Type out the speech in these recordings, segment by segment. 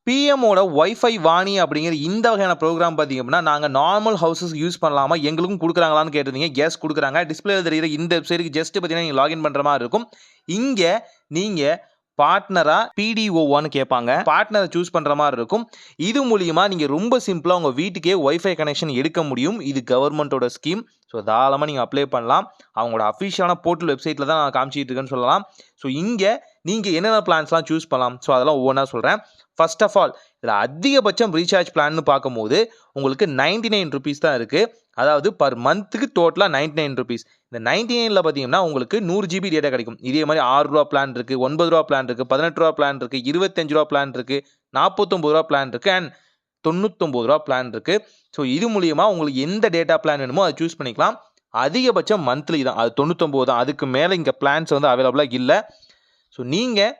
பிஎம்மோட wifi Vani அப்படிங்கிற இந்த வகையான ப்ரோக்ராம் பார்த்தீங்க அப்படின்னா நாங்கள் நார்மல் ஹவுசஸ் யூஸ் பண்ணலாமா எங்களுக்கும் கொடுக்குறாங்களான்னு கேட்டிருந்தீங்க. கேஸ் கொடுக்குறாங்க. டிஸ்பிளேல தெரியுற இந்த வெப்சைட்டுக்கு ஜஸ்ட் பார்த்தீங்கன்னா நீங்கள் லாகின் பண்ணுற மாதிரி இருக்கும். இங்கே நீங்கள் பார்ட்னரா பிடிஓவான்னு கேட்பாங்க. பார்ட்னரை சூஸ் பண்ணுற மாதிரி இருக்கும். இது மூலியமா நீங்கள் ரொம்ப சிம்பிளாக உங்கள் வீட்டுக்கே ஒய்ஃபை கனெக்ஷன் எடுக்க முடியும். இது கவர்மெண்ட்டோட ஸ்கீம். ஸோ தாராளமாக நீங்கள் அப்ளை பண்ணலாம். அவங்களோட அஃபிஷியலான போர்ட்டல் வெப்சைட்டில் தான் நான் காமிச்சிட்டு இருக்கேன்னு சொல்லலாம். ஸோ இங்கே நீங்கள் என்னென்ன பிளான்ஸ்லாம் சூஸ் பண்ணலாம், ஸோ அதெல்லாம் ஒவ்வொன்றா சொல்கிறேன். ஃபர்ஸ்ட் ஆஃப் ஆல் இதில் அதிகபட்சம் ரீசார்ஜ் பிளான்னு பார்க்கும்போது உங்களுக்கு 99 ருபீஸ் தான் இருக்குது. அதாவது பர் மந்த்துக்கு டோட்டலாக 99 ருபீஸ். இந்த 99ல் பார்த்தீங்கன்னா உங்களுக்கு 100 ஜிபி டேட்டா கிடைக்கும். இதே மாதிரி 6 ரூபா பிளான் இருக்குது, 9 ரூபா பிளான் இருக்குது, 18 ரூபா பிளான் இருக்குது, 25 ரூபா பிளான் இருக்குது, 49 ரூபா பிளான் இருக்குது அண்ட் 99 ரூபா பிளான் இருக்குது. ஸோ இது மூலியமா உங்களுக்கு எந்த டேட்டா பிளான் வேணுமோ அதை சூஸ் பண்ணிக்கலாம். அதிகபட்சம் மந்த்லி தான், அது 99 தான். அதுக்கு மேலே இங்கே பிளான்ஸ் வந்து அவைலபிளாக இல்லை. ஸோ நீங்கள்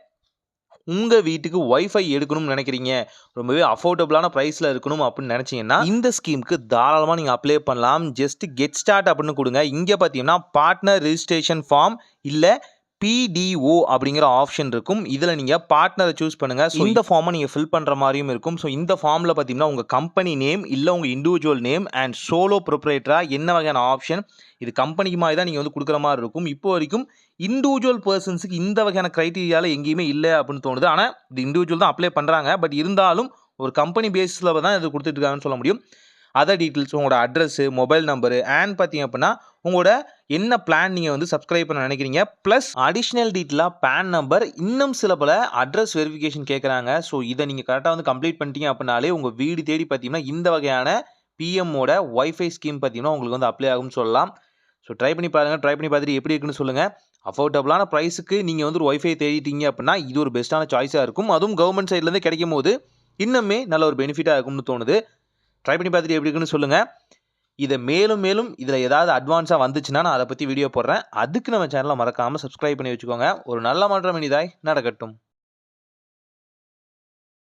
உங்கள் வீட்டுக்கு ஒய்ஃபை எடுக்கணும்னு நினைக்கிறீங்க, ரொம்பவே அஃபோர்டபுளான ப்ரைஸில் இருக்கணும் அப்படின்னு நினச்சிங்கன்னா இந்த ஸ்கீமுக்கு தாராளமாக நீங்கள் அப்ளை பண்ணலாம். ஜஸ்ட் கெட் ஸ்டார்ட் அப்படின்னு கொடுங்க. இங்கே பார்த்தீங்கன்னா பார்ட்னர் ரிஜிஸ்ட்ரேஷன் ஃபார்ம் இல்லை பிடிஓ அப்படிங்கிற ஆப்ஷன் இருக்கும். இதில் நீங்கள் பார்ட்னரை சூஸ் பண்ணுங்கள். ஸோ இந்த ஃபார்மை நீங்கள் ஃபில் பண்ணுற மாதிரியும் இருக்கும். ஸோ இந்த ஃபார்மில் பார்த்தீங்கன்னா உங்கள் கம்பெனி நேம் இல்லை உங்கள் இண்டிவிஜுவல் நேம் அண்ட் சோலோ ப்ரொப்ரைட்டராக என்ன வகையான ஆப்ஷன், இது கம்பெனிக்கு மாதிரி தான் நீங்கள் வந்து கொடுக்குற மாதிரி இருக்கும். இப்போ வரைக்கும் இண்டிவிஜுவல் பர்சன்ஸுக்கு இந்த வகையான க்ரைட்டீரியாவில் எங்கேயுமே இல்லை அப்படின்னு தோணுது. ஆனால் இது இண்டிவிஜுவல் தான் அப்ளை பண்ணுறாங்க. பட் இருந்தாலும் ஒரு கம்பெனி பேஸில் தான் இது கொடுத்துட்ருக்காங்கன்னு சொல்ல முடியும். அதர் டீட்டெயில்ஸ், உங்களோட அட்ரஸு, மொபைல் நம்பரு அண்ட் பார்த்தீங்க அப்படின்னா உங்களோட என்ன பிளான் நீங்கள் வந்து சப்ஸ்கிரைப் பண்ண நினைக்கிறீங்க, ப்ளஸ் அடிஷ்னல் டீட்டெயிலாக பேன் நம்பர், இன்னும் சில பல அட்ரஸ் வெரிஃபிகேஷன் கேட்குறாங்க. ஸோ இதை நீங்கள் கரெக்டாக வந்து கம்ப்ளீட் பண்ணிட்டீங்க அப்படின்னாலே உங்கள் வீடு தேடி பார்த்தீங்கன்னா இந்த வகையான பிஎம்மோட ஒய்ஃபை ஸ்கீம் பார்த்தீங்கன்னா உங்களுக்கு வந்து அப்ளை ஆகும்னு சொல்லலாம். ஸோ ட்ரை பண்ணி பாருங்கள். ட்ரை பண்ணி பார்த்துட்டு எப்படி இருக்குன்னு சொல்லுங்கள். அஃபோர்டபுளான ப்ரைஸுக்கு நீங்கள் வந்து ஒரு ஒய்ஃபை தேடிட்டீங்க அப்படின்னா இது ஒரு பெஸ்ட்டான சாய்ஸாக இருக்கும். அதுவும் கவர்மெண்ட் சைட்லேருந்து கிடைக்கும் போது இன்னுமே நல்ல ஒரு பெனிஃபிட்டாக இருக்கும்னு தோணுது. ட்ரை பண்ணி பார்த்துட்டு எப்படி இருக்குன்னு சொல்லுங்கள். இதை மேலும் மேலும் இதில் ஏதாவது அட்வான்ஸாக வந்துச்சுன்னா நான் அதை பற்றி வீடியோ போடுறேன். அதுக்கு நம்ம சேனலை மறக்காமல் சப்ஸ்கிரைப் பண்ணி வச்சுக்கோங்க. ஒரு நல்ல மாற்றம் இனிதாய் நடக்கட்டும்.